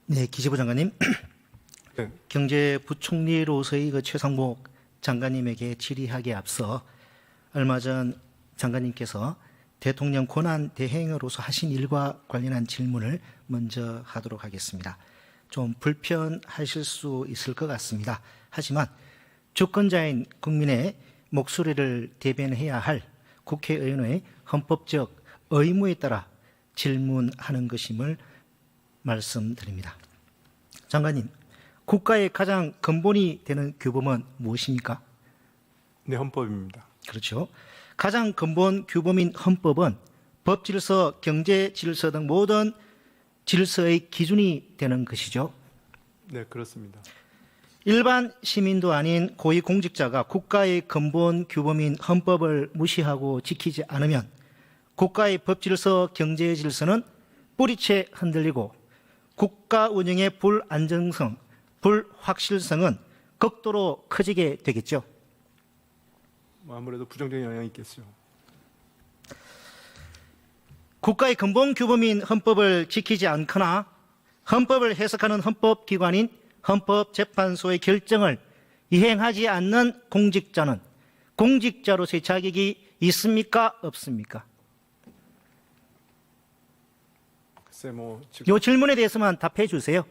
네, 기재부 장관님. 네. 경제부총리로서의 최상목 장관님에게 질의하기에 앞서 얼마 전 장관님께서 대통령 권한 대행으로서 하신 일과 관련한 질문을 먼저 하도록 하겠습니다. 좀 불편하실 수 있을 것 같습니다. 하지만 주권자인 국민의 목소리를 대변해야 할 국회의원의 헌법적 의무에 따라 질문하는 것임을 말씀드립니다. 장관님, 국가의 가장 근본이 되는 규범은 무엇입니까? 네, 헌법입니다. 그렇죠. 가장 근본 규범인 헌법은 법질서, 경제질서 등 모든 질서의 기준이 되는 것이죠. 네, 그렇습니다. 일반 시민도 아닌 고위공직자가 국가의 근본 규범인 헌법을 무시하고 지키지 않으면 국가의 법질서, 경제질서는 뿌리채 흔들리고 국가 운영의 불안정성, 불확실성은 극도로 커지게 되겠죠. 아무래도 부정적인 영향이 있겠죠. 국가의 근본 규범인 헌법을 지키지 않거나 헌법을 해석하는 헌법기관인 헌법재판소의 결정을 이행하지 않는 공직자는 공직자로서의 자격이 있습니까? 없습니까? 글쎄 지금 이 질문에 대해서만 답해 주세요.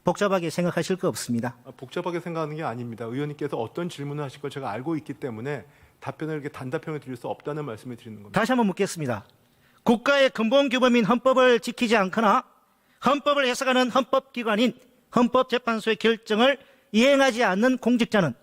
복잡하게 생각하실 거 없습니다. 복잡하게 생각하는 게 아닙니다. 의원님께서 어떤 질문을 하실 걸 제가 알고 있기 때문에 답변을 이렇게 단답형을 드릴 수 없다는 말씀을 드리는 겁니다. 다시 한번 묻겠습니다. 국가의 근본 규범인 헌법을 지키지 않거나 헌법을 해석하는 헌법기관인 헌법재판소의 결정을 이행하지 않는 공직자는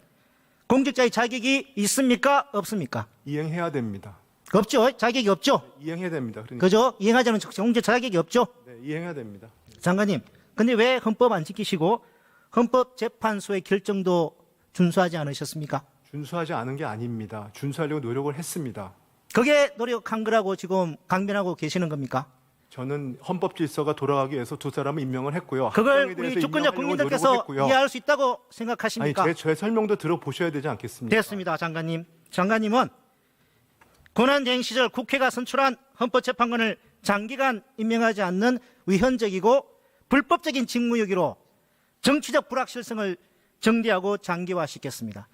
공직자의 자격이 있습니까? 없습니까? 이행해야 됩니다. 없죠. 자격이 없죠. 이행해야 됩니다. 그러니까. 그죠? 이행하지 않는 공직자 자격이 없죠. 네, 이행해야 됩니다. 장관님, 근데 왜 헌법 안 지키시고 헌법재판소의 결정도 준수하지 않으셨습니까? 준수하지 않은 게 아닙니다. 준수하려고 노력을 했습니다. 그게 노력한 거라고 지금 강변하고 계시는 겁니까? 저는 헌법 질서가 돌아가기 위해서 두 사람을 임명을 했고요. 그걸 합병에 대해서 우리 주권자 임명하려고 국민들께서 노력을 했고요. 이해할 수 있다고 아니, 생각하십니까? 제 설명도 들어보셔야 되지 않겠습니까? 됐습니다, 장관님. 장관님은 권한대행 시절 국회가 선출한 헌법재판관을 장기간 임명하지 않는 위헌적이고 불법적인 직무유기로 정치적 불확실성을 정대하고 장기화시켰습니다.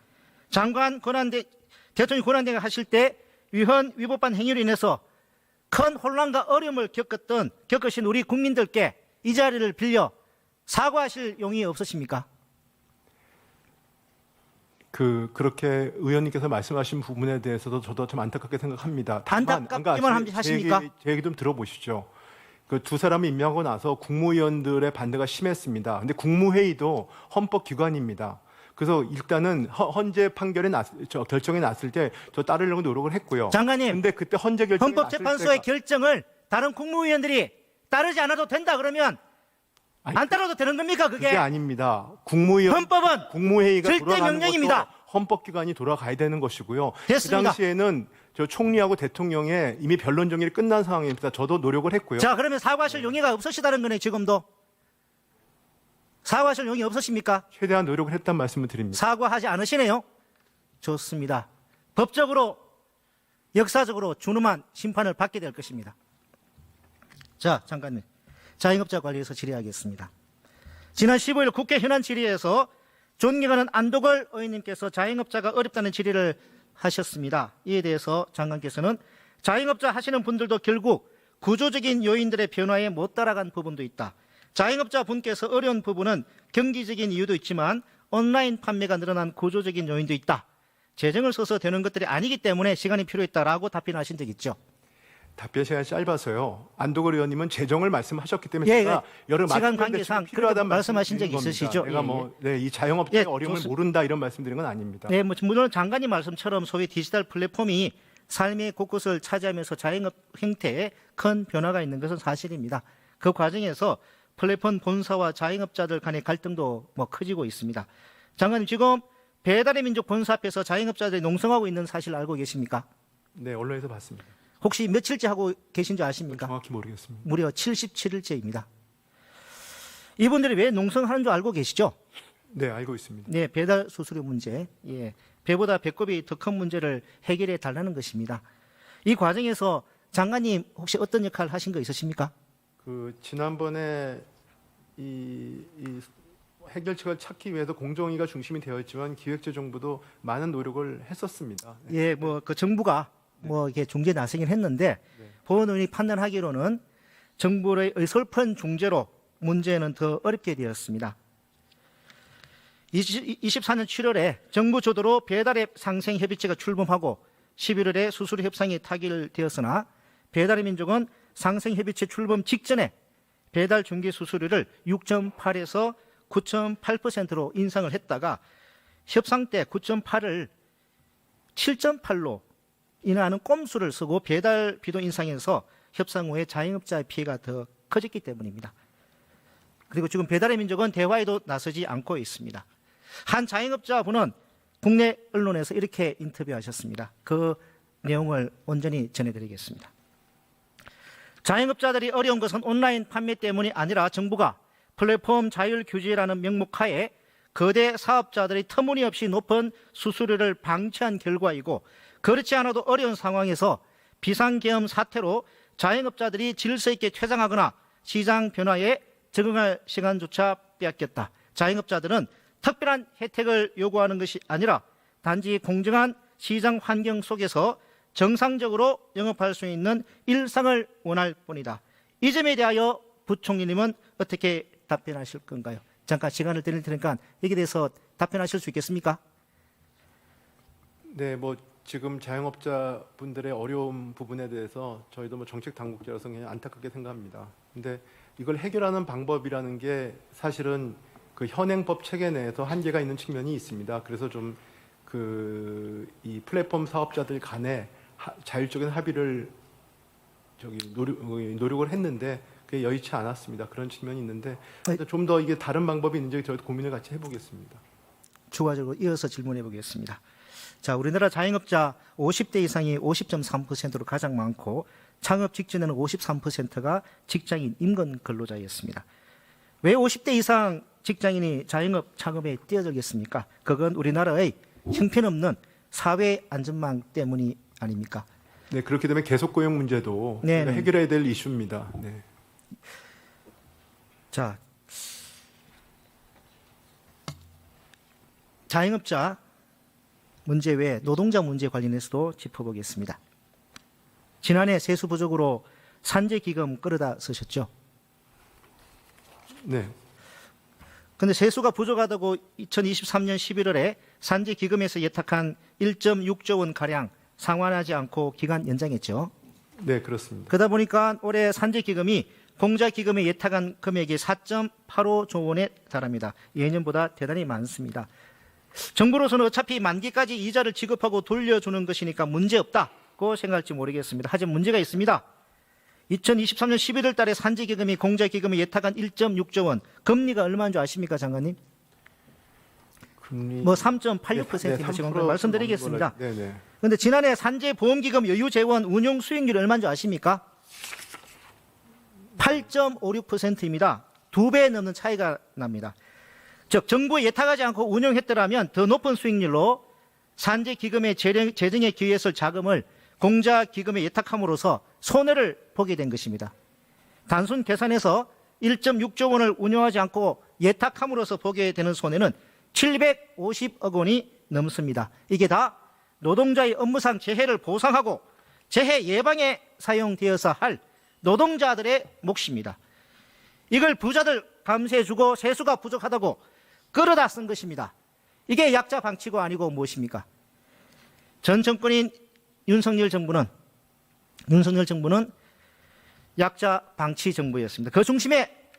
대통령 권한대행 하실 때 위헌 위법한 행위로 인해서 큰 혼란과 어려움을 겪으신 우리 국민들께 이 자리를 빌려 사과하실 용의 없으십니까? 그렇게 의원님께서 말씀하신 부분에 대해서도 저도 좀 안타깝게 생각합니다. 다만, 안타깝기만 하십니까? 제 얘기 좀 들어보시죠. 그 두 사람을 임명하고 나서 국무위원들의 반대가 심했습니다. 근데 국무회의도 헌법기관입니다. 그래서 일단은 헌재 판결이 결정이 났을 때 저 따르려고 노력을 했고요. 장관님, 근데 그때 헌재 결정이 헌법재판소의 결정을 다른 국무위원들이 따르지 않아도 된다 그러면 안 따라도 되는 겁니까? 그게 아닙니다. 헌법은 국무회의가 절대 돌아가는 명령입니다. 것도 헌법기관이 돌아가야 되는 것이고요. 됐습니다. 그 당시에는 저 총리하고 대통령의 이미 변론 정의를 끝난 상황입니다. 저도 노력을 했고요. 자, 그러면 사과하실 용의가 없으시다는 거네, 지금도. 사과하실 용의 없으십니까? 최대한 노력을 했다는 말씀을 드립니다. 사과하지 않으시네요. 좋습니다. 법적으로, 역사적으로 준엄한 심판을 받게 될 것입니다. 자, 장관님. 자영업자 관리에서 질의하겠습니다. 지난 15일 국회 현안 질의에서 존경하는 안도걸 의원님께서 자영업자가 어렵다는 질의를 하셨습니다. 이에 대해서 장관께서는 자영업자 하시는 분들도 결국 구조적인 요인들의 변화에 못 따라간 부분도 있다. 자영업자 분께서 어려운 부분은 경기적인 이유도 있지만 온라인 판매가 늘어난 구조적인 요인도 있다. 재정을 써서 되는 것들이 아니기 때문에 시간이 필요했다라고 답변하신 적 있죠. 답변 시간이 짧아서요. 안도걸 의원님은 재정을 말씀하셨기 때문에 예, 제가 여러 시간 관계상 필요하다는 말씀하신 적이 있으시죠? 내가 이 자영업자의 어려움을 모른다 이런 말씀드린 건 아닙니다. 네, 물론 장관님 말씀처럼 소위 디지털 플랫폼이 삶의 곳곳을 차지하면서 자영업 행태에 큰 변화가 있는 것은 사실입니다. 그 과정에서 플랫폼 본사와 자영업자들 간의 갈등도 커지고 있습니다. 장관님, 지금 배달의 민족 본사 앞에서 자영업자들이 농성하고 있는 사실 알고 계십니까? 네, 언론에서 봤습니다. 혹시 며칠째 하고 계신 줄 아십니까? 정확히 모르겠습니다. 무려 77일째입니다. 이분들이 왜 농성하는 줄 알고 계시죠? 네, 알고 있습니다. 네, 배달 수수료 문제, 배보다 배꼽이 더 큰 문제를 해결해 달라는 것입니다. 이 과정에서 장관님 혹시 어떤 역할 하신 거 있으십니까? 지난번에 이 해결책을 찾기 위해서 공정위가 중심이 되어 있지만 기획재정부도 많은 노력을 했었습니다. 네. 예, 뭐 그 정부가 뭐 이렇게 중재 나서긴 했는데 네. 법원이 판단하기로는 정부의 의설픈 중재로 문제는 더 어렵게 되었습니다. 24년 7월에 정부 주도로 배달앱 상생 협의체가 출범하고 11월에 수수료 협상이 타결되었으나 배달의 민족은 상생 협의체 출범 직전에 배달 중개 수수료를 6.8에서 9.8%로 인상을 했다가 협상 때 9.8을 7.8로 인하하는 꼼수를 쓰고 배달비도 인상해서 협상 후에 자영업자의 피해가 더 커졌기 때문입니다. 그리고 지금 배달의 민족은 대화에도 나서지 않고 있습니다. 한 자영업자분은 국내 언론에서 이렇게 인터뷰하셨습니다. 그 내용을 온전히 전해드리겠습니다. 자영업자들이 어려운 것은 온라인 판매 때문이 아니라 정부가 플랫폼 자율 규제라는 명목하에 거대 사업자들이 터무니없이 높은 수수료를 방치한 결과이고 그렇지 않아도 어려운 상황에서 비상계엄 사태로 자영업자들이 질서 있게 퇴장하거나 시장 변화에 적응할 시간조차 빼앗겼다. 자영업자들은 특별한 혜택을 요구하는 것이 아니라 단지 공정한 시장 환경 속에서 정상적으로 영업할 수 있는 일상을 원할 뿐이다. 이 점에 대하여 부총리님은 어떻게 답변하실 건가요? 잠깐 시간을 드릴 테니까 여기에 대해서 답변하실 수 있겠습니까? 네, 뭐 지금 자영업자 분들의 어려운 부분에 대해서 저희도 뭐 정책 당국자로서 그냥 안타깝게 생각합니다. 근데 이걸 해결하는 방법이라는 게 사실은 그 현행법 체계 내에서 한계가 있는 측면이 있습니다. 그래서 좀 이 플랫폼 사업자들 간에 자율적인 합의를 노력을 했는데 그게 여의치 않았습니다. 그런 측면이 있는데 좀 더 이게 다른 방법이 있는지 저희도 고민을 같이 해보겠습니다. 추가적으로 이어서 질문해 보겠습니다. 자, 우리나라 자영업자 50대 이상이 50.3%로 가장 많고 창업 직전에는 53%가 직장인 임금 근로자였습니다. 왜 50대 이상 직장인이 자영업 창업에 뛰어들겠습니까? 그건 우리나라의 형편없는 사회 안전망 때문이 아닙니까? 네, 그렇게 되면 계속 고용 문제도 네, 네. 해결해야 될 이슈입니다. 네. 자, 자영업자 문제 외에 노동자 문제 관련해서도 짚어보겠습니다. 지난해 세수 부족으로 산재기금 끌어다 쓰셨죠? 네. 그런데 세수가 부족하다고 2023년 11월에 산재기금에서 예탁한 1.6조 원 가량 상환하지 않고 기간 연장했죠. 네, 그렇습니다. 그러다 보니까 올해 산재기금이 공자기금에 예탁한 금액이 4.85조 원에 달합니다. 예년보다 대단히 많습니다. 정부로서는 어차피 만기까지 이자를 지급하고 돌려주는 것이니까 문제없다고 생각할지 모르겠습니다. 하지만 문제가 있습니다. 2023년 11월 달에 산재기금이 공자기금에 예탁한 1.6조 원, 금리가 얼마인 줄 아십니까, 장관님? 금리 뭐 3.86%인가 지금 말씀드리겠습니다. 그런데 지난해 산재보험기금 여유재원 운용 수익률이 얼마인 줄 아십니까? 8.56%입니다. 2배 넘는 차이가 납니다. 즉 정부에 예탁하지 않고 운용했더라면 더 높은 수익률로 산재기금의 재정에 기여했을 자금을 공자기금에 예탁함으로써 손해를 보게 된 것입니다. 단순 계산해서 1.6조 원을 운용하지 않고 예탁함으로써 보게 되는 손해는 750억 원이 넘습니다. 이게 다 노동자의 업무상 재해를 보상하고 재해 예방에 사용되어서 할 노동자들의 몫입니다. 이걸 부자들 감세해주고 세수가 부족하다고 끌어다 쓴 것입니다. 이게 약자 방치고 아니고 무엇입니까? 전 정권인 윤석열 정부는 약자 방치 정부였습니다. 그 중심에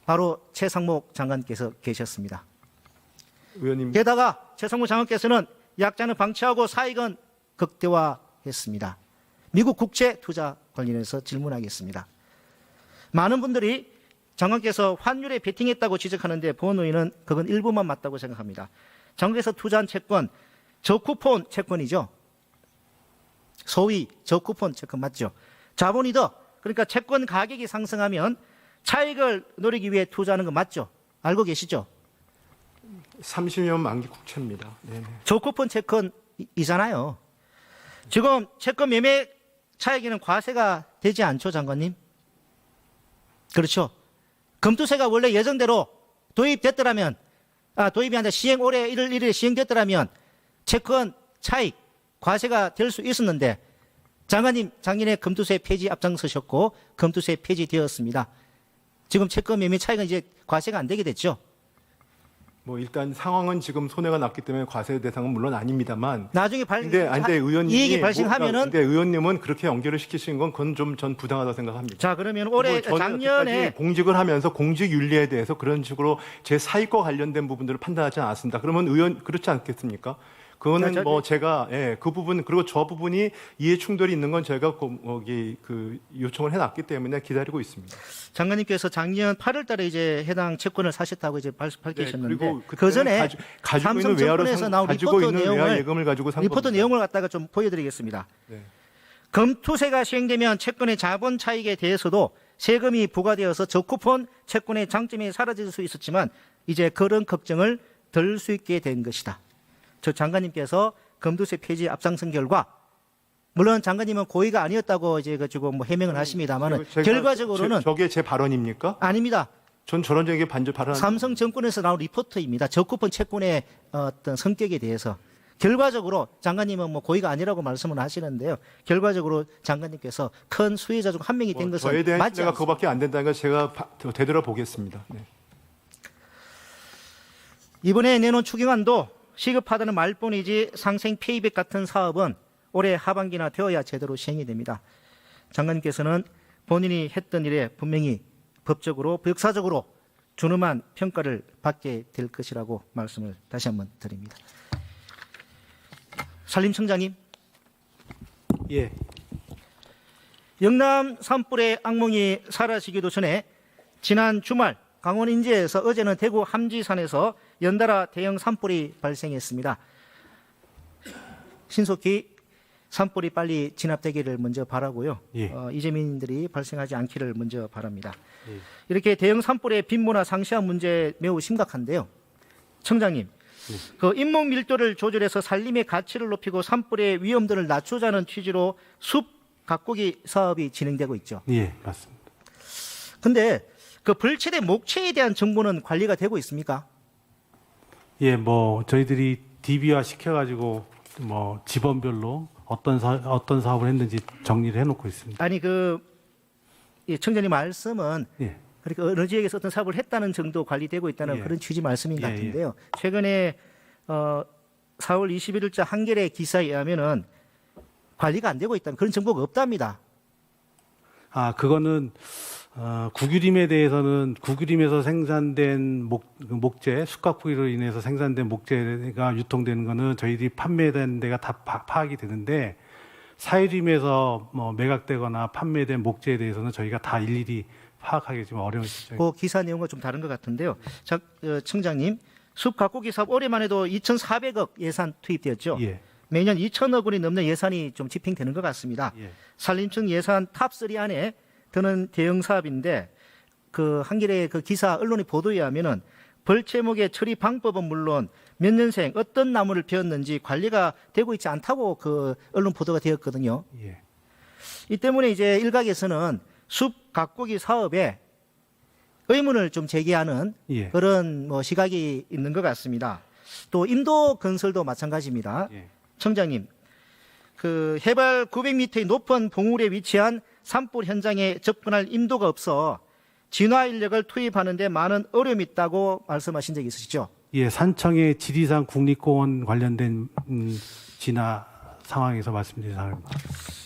바로 최상목 장관께서 계셨습니다. 의원님. 게다가 최상목 장관께서는 약자는 방치하고 사익은 극대화했습니다. 미국 국채 투자 관련해서 질문하겠습니다. 많은 분들이 장관께서 환율에 베팅했다고 지적하는데 본의원은 그건 일부만 맞다고 생각합니다. 장관께서 투자한 채권, 저쿠폰 채권이죠. 소위 저쿠폰 채권 맞죠? 자본이 더, 그러니까 채권 가격이 상승하면 차익을 노리기 위해 투자하는 거 맞죠? 알고 계시죠? 30년 만기 국채입니다. 네네. 저쿠폰 채권이잖아요. 지금 채권 매매 차익에는 과세가 되지 않죠, 장관님? 그렇죠? 검투세가 원래 예정대로 도입됐더라면, 도입이 아니라 시행 올해 1월 1일에 시행됐더라면 채권 차익 과세가 될 수 있었는데 장관님 작년에 검투세 폐지 앞장서셨고 검투세 폐지되었습니다. 지금 채권 매매 차익은 이제 과세가 안 되게 됐죠. 뭐 일단 상황은 지금 손해가 났기 때문에 과세 대상은 물론 아닙니다만. 나중에 근데 의원님이 이익이 발생하면은 근데 의원님은 그렇게 연결을 시키신 건 그건 좀 전 부당하다고 생각합니다. 자 그러면 올해 저는 작년에 여태까지 공직을 하면서 공직 윤리에 대해서 그런 식으로 제 사익과 관련된 부분들을 판단하지 않았습니다. 그러면 의원 그렇지 않겠습니까? 그거는 자, 뭐 제가 그 부분 그리고 저 부분이 이해 충돌이 있는 건 제가 거기 그 요청을 해놨기 때문에 기다리고 있습니다. 장관님께서 작년 8월달에 이제 해당 채권을 사셨다고 이제 밝히셨는데 그리고 그 전에 가지고 있는 외화로 삼성증권에서 나온 가지고 리포트 있는 외화 내용을 예금을 가지고 산 리포트 겁니다. 내용을 갖다가 좀 보여드리겠습니다. 네. 검투세가 시행되면 채권의 자본 차익에 대해서도 세금이 부과되어서 저쿠폰 채권의 장점이 사라질 수 있었지만 이제 그런 걱정을 덜 수 있게 된 것이다. 저 장관님께서 검투세 폐지 앞장선 결과 물론 장관님은 고의가 아니었다고 이제 가지고 뭐 해명을 하십니다만은 결과적으로는 저게 제 발언입니까? 아닙니다. 전 저런 얘기 발언. 삼성증권에서 나온 리포트입니다. 저쿠폰 채권의 어떤 성격에 대해서 결과적으로 장관님은 뭐 고의가 아니라고 말씀을 하시는데요. 결과적으로 장관님께서 큰 수혜자 중 한 명이 된 것은 저에 대한 맞지 신뢰가 않습니다. 그거밖에 안 된다는 걸 제가 되돌아보겠습니다. 네. 이번에 내놓은 추경안도 시급하다는 말뿐이지 상생 페이백 같은 사업은 올해 하반기나 되어야 제대로 시행이 됩니다. 장관님께서는 본인이 했던 일에 분명히 법적으로 역사적으로 준엄한 평가를 받게 될 것이라고 말씀을 다시 한번 드립니다. 산림청장님. 예. 영남 산불의 악몽이 사라지기도 전에 지난 주말 강원 인제에서 어제는 대구 함지산에서 연달아 대형 산불이 발생했습니다. 신속히 산불이 빨리 진압되기를 먼저 바라고요. 예. 이재민들이 발생하지 않기를 먼저 바랍니다. 예. 이렇게 대형 산불의 빈모나 상시한 문제 매우 심각한데요. 청장님, 그 인목 밀도를 조절해서 산림의 가치를 높이고 산불의 위험도를 낮추자는 취지로 숲 가꾸기 사업이 진행되고 있죠. 예, 맞습니다. 근데 그 벌채대 목채에 대한 정보는 관리가 되고 있습니까? 예, 뭐 저희들이 DB화 시켜가지고 뭐 지번별로 어떤 사업을 했는지 정리를 해놓고 있습니다. 아니 청장님 말씀은 예, 그러니까 어느 지역에서 어떤 사업을 했다는 정도 관리되고 있다는 예. 그런 취지 말씀인 것 예, 같은데요. 최근에 4월 21일자 한겨레 기사에 의하면은 관리가 안 되고 있다는 그런 정보가 없답니다. 그거는 구규림에 대해서는 구규림에서 생산된 목재, 숙각포기로 인해서 생산된 목재가 유통되는 거는 저희들이 판매된 데가 다 파악이 되는데 사유림에서 뭐 매각되거나 판매된 목재에 대해서는 저희가 다 일일이 파악하기 좀 어려운 시점입니다. 그 기사 내용과 좀 다른 것 같은데요. 자, 청장님, 숲 가꾸기 사업 올해만 해도 2,400억 예산 투입되었죠. 예, 매년 2천억 원이 넘는 예산이 좀 집행되는 것 같습니다. 예, 산림청 예산 탑3 안에 드는 대형 사업인데 그 한겨레 그 기사 언론의 보도에 의하면은 벌채목의 처리 방법은 물론 몇 년생 어떤 나무를 베었는지 관리가 되고 있지 않다고 그 언론 보도가 되었거든요. 예. 이 때문에 이제 일각에서는 숲 가꾸기 사업에 의문을 좀 제기하는 예. 그런 뭐 시각이 있는 것 같습니다. 또 인도 건설도 마찬가지입니다. 예. 청장님, 그 해발 900m의 높은 봉우리에 위치한 산불 현장에 접근할 임도가 없어 진화 인력을 투입하는 데 많은 어려움이 있다고 말씀하신 적이 있으시죠? 예, 산청의 지리산 국립공원 관련된 진화 상황에서 말씀드린 상황입니다.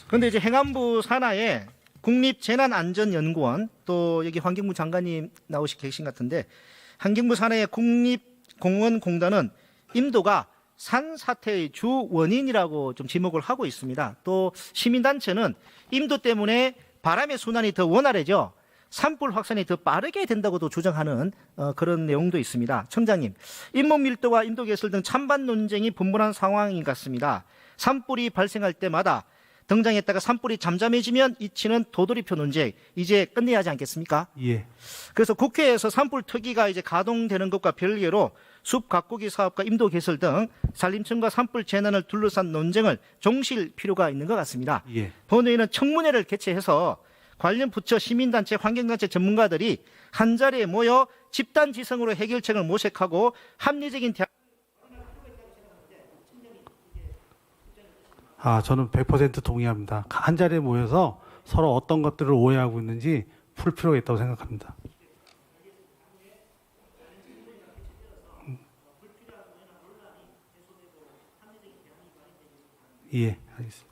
그런데 이제 행안부 산하에 국립재난안전연구원 또 여기 환경부 장관님 나오시 계신 것 같은데 환경부 산하의 국립공원공단은 임도가 산사태의 주 원인이라고 좀 지목을 하고 있습니다. 또 시민단체는 임도 때문에 바람의 순환이 더 원활해져 산불 확산이 더 빠르게 된다고도 주장하는 그런 내용도 있습니다. 청장님, 인목 밀도와 인도 개설 등 찬반 논쟁이 분분한 상황인 것 같습니다. 산불이 발생할 때마다 등장했다가 산불이 잠잠해지면 잊히는 도돌이표 논쟁 이제 끝내야 하지 않겠습니까? 예, 그래서 국회에서 산불 특위가 이제 가동되는 것과 별개로 숲 가꾸기 사업과 임도 개설 등 산림청과 산불 재난을 둘러싼 논쟁을 종실 필요가 있는 것 같습니다. 예, 본회의는 청문회를 개최해서 관련 부처, 시민단체, 환경단체 전문가들이 한자리에 모여 집단지성으로 해결책을 모색하고 합리적인 대화. 저는 100% 동의합니다. 한 자리에 모여서 서로 어떤 것들을 오해하고 있는지 풀 필요가 있다고 생각합니다. 예, 알겠습니다.